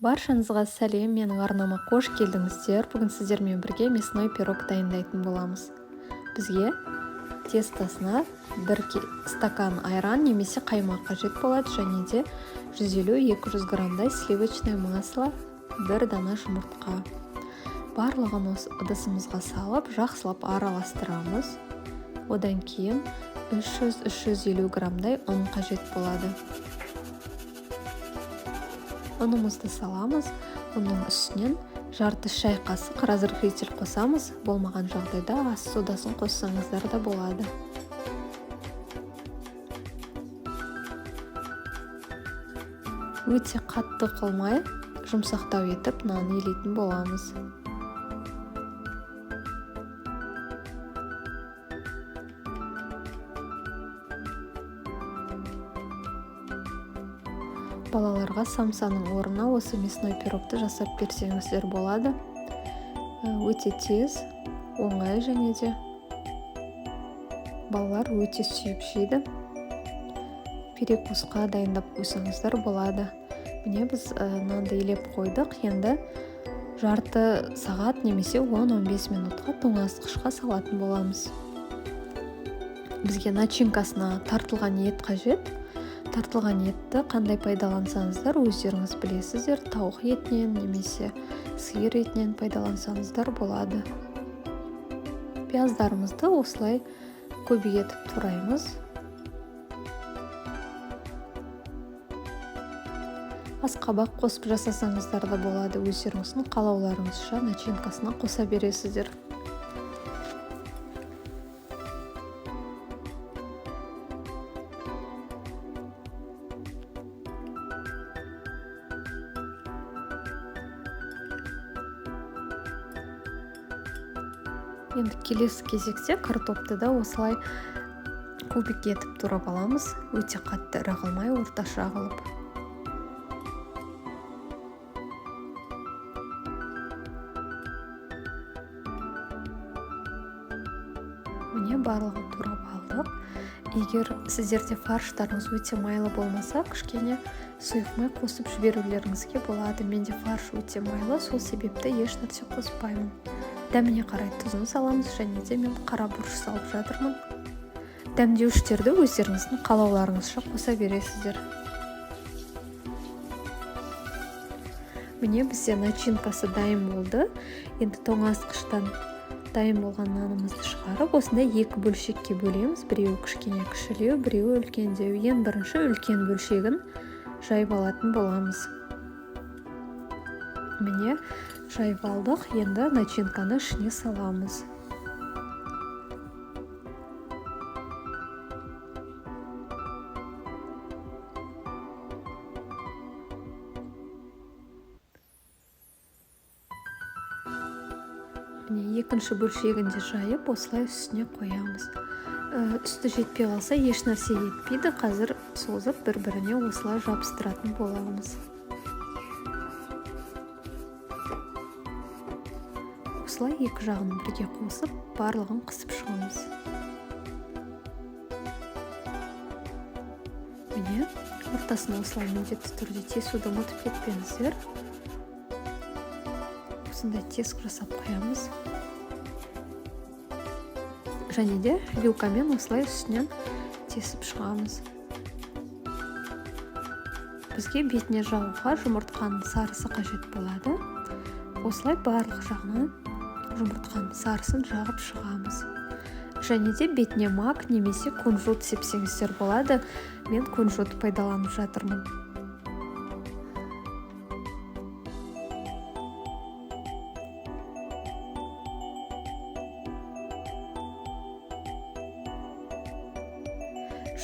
Баршаңызға сәлем, менің арнама қош келдіңіздер. Бүгін сіздермен бірге мясной пирог дайындайтын боламыз. Бізге тестасына стакан айран немесе қаймақ қажет болады, және де 150-200 граммдай сливочное масло, 1 дана жұмыртқа. Барлығын ыдысымызға салып, жақсылап араластырамыз. Одан кейін 300-350 граммдай ұн қажет болады. Ұнымызды саламыз, ұнның үстінен жарты шай қасық разрыхлитель қосамыз, болмаған жағдайда ас содасын қоссаңыздар да болады. Өте қатты қылмай, жұмсақтау етіп нан илейтін боламыз. Балаларға самсаның орнына осы мясной пирогты жасап берсеңіздер болады. Өте тез, оңай және де балалар өте сүйіп жейді. Перекусқа дайындап қойсаңыздар болады. Міне біз нанды илеп қойдық. Енді жарты сағат немесе 10-15 минутқа тоңазытқышқа салатын боламыз. Бізге начинкасына тартылған ет қажет. Тартылған етті қандай пайдалансаңыздар өздеріңіз білесіздер. Тауық етінен немесе сиыр етінен пайдалансаңыздар болады. Пияздарымызды осылай көбейтіп тураймыз. Асқабақ қосып жасасаңыздар да болады. Өздеріңіздің қалауларыңызша начинкасына қоса бересіздер. Енді келесі кезекте картопты да осылай кубик етіп турап аламыз. Өте қатты ірі қылмай, орташа қылып. Міне барлығын турап алдық. Егер сіздерде фарштарыңыз өте майлы болмаса, кішкене сұйық май қосып жіберулеріңізге болады. Менде фарш өте майлы, сол себепті еш нәрсе қоспаймын. Дәміне қарай тұзын саламыз, және де мен қара бұрыш салып жатырмын. Дәмдеуіштерді өздеріңіздің қалауларыңызша қоса бересіздер. Міне бізде начинкасы дайын болды. Енді тоңазытқыштан дайын болған нанымызды шығарып, осындай екі бөлшекке бөлеміз. Біреуі кішкене кішілеу, біреуі үлкендеу. Ең бірінші үлкен бөлшегін жайып алатын боламыз. Міне жайып алдық, енді начинканы ішіне саламыз. Міне екінші бөлшегінде жайып, осылай үстіне қоямыз. Үсті жетпей қалса еш нәрсе етпейді. Қазір созып бір-біріне осылай жабыстыратын боламыз. Осылай екі жағын бірге қосып, барлығын қысып шығамыз. Міне, ортасына осылай міндетті түрде тесуді ұмытып кетпеңіздер. Осындай тесік жасап қоямыз. Және де вилкамен осылай үстінен тесіп шығамыз. Бізге бетіне жағуға жұмыртқаның сарысы қажет болады. Осылай барлық жағынан жұмыртқаның сарысын жағып шығамыз. Және де бетіне мак немесе кунжут сепсеңіздер болады. Мен кунжут пайдаланып жатырмын.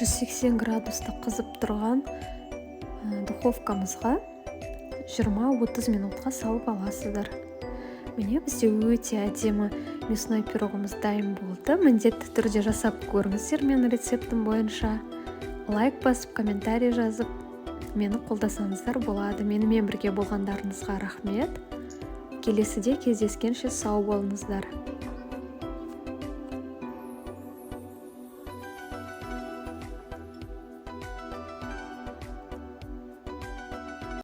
«180 градуста қызып тұрған духовкамызға 20-30 минутқа салып аласыздар. Міне бізде өте әдемі мясной пирогымыз дайын болды. Міндетті түрде жасап көріңіздер менің рецептім бойынша. Лайк басып, комментарий жазып, мені қолдасаңыздар болады. Менімен бірге болғандарыңызға рахмет. Келесіде кездескенше сау болыңыздар.